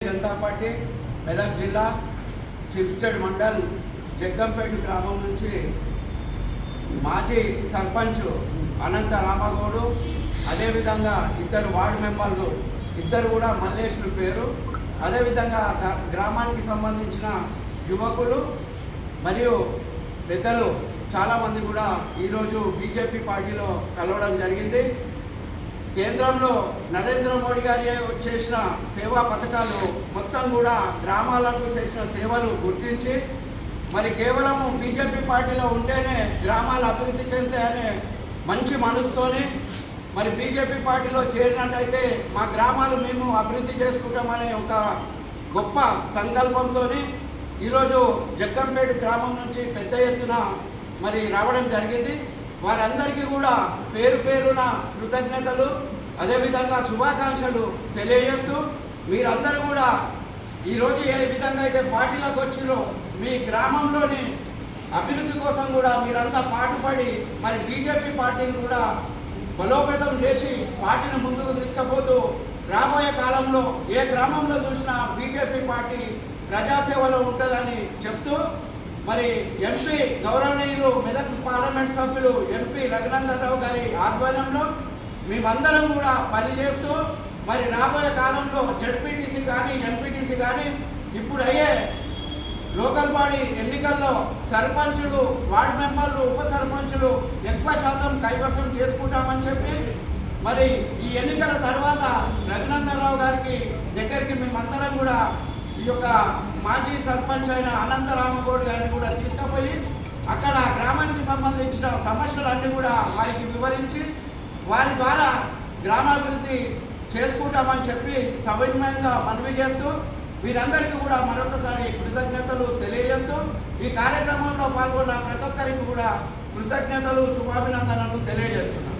जनता party Medak జిల్లా చిప్చెడ్ మండల్ జగ్గంపేట గ్రామం నుంచి మాజీ సర్పంచ్ అనంత రామగౌడు అదేవిధంగా ఇద్దరు వార్డు మెంబర్లు ఇద్దరు కూడా మల్లేష్లు పేరు అదేవిధంగా గ్రామానికి సంబంధించిన యువకులు మరియు పెద్దలు చాలామంది కూడా ఈరోజు బీజేపీ పార్టీలో కలవడం జరిగింది. కేంద్రంలో నరేంద్ర మోడీ గారి చేసిన సేవా పథకాలు మొత్తం కూడా గ్రామాలకు చేసిన సేవలు గుర్తించి మరి కేవలము బీజేపీ పార్టీలో ఉంటేనే గ్రామాలు అభివృద్ధి చెందుతాయనే మంచి మనసుతోనే మరి బీజేపీ పార్టీలో చేరినట్టయితే మా గ్రామాలు మేము అభివృద్ధి చేసుకుంటామనే ఒక గొప్ప సంకల్పంతో ఈరోజు జగ్గంపేట గ్రామం నుంచి పెద్ద ఎత్తున మరి రావడం జరిగింది. వారందరికీ కూడా పేరు పేరున కృతజ్ఞతలు అదేవిధంగా శుభాకాంక్షలు తెలియజేస్తూ మీరందరూ కూడా ఈరోజు ఏ విధంగా అయితే పార్టీలకు వచ్చిరో మీ గ్రామంలోని అభివృద్ధి కోసం కూడా మీరంతా పాటుపడి మరి బీజేపీ పార్టీని కూడా బలోపేతం చేసి పార్టీని ముందుకు తీసుకుపోతూ రాబోయే కాలంలో ఏ గ్రామంలో చూసినా బీజేపీ పార్టీ ప్రజాసేవలో ఉంటుందని చెప్తూ మరి ఎంపీ గౌరవనీయులు మెదక్ పార్లమెంట్ సభ్యులు ఎంపీ రఘునందన్ రావు గారి ఆధ్వర్యంలో మేమందరం కూడా పనిచేస్తూ మరి రాబోయే కాలంలో జడ్పీటీసీ కానీ ఎంపీటీసీ కానీ ఇప్పుడు అయ్యే లోకల్ బాడీ ఎన్నికల్లో సర్పంచులు వార్డు మెంబర్లు ఉప సర్పంచులు ఎక్కువ శాతం కైవసం చేసుకుంటామని చెప్పి మరి ఈ ఎన్నికల తర్వాత రఘునందన్ రావు గారికి దగ్గరికి మేమందరం కూడా ఈ యొక్క మాజీ సర్పంచ్ అయిన అనంత రామగౌడ్ గారిని కూడా తీసుకుపోయి అక్కడ గ్రామానికి సంబంధించిన సమస్యలన్నీ కూడా వారికి వివరించి వారి ద్వారా గ్రామాభివృద్ధి చేసుకుంటామని చెప్పి సవినయంగా మనవి చేస్తూ వీరందరికీ కూడా మరొకసారి కృతజ్ఞతలు తెలియజేస్తూ ఈ కార్యక్రమంలో పాల్గొన్న ప్రతి ఒక్కరికి కూడా కృతజ్ఞతలు శుభాభినందనలు తెలియజేస్తున్నాను.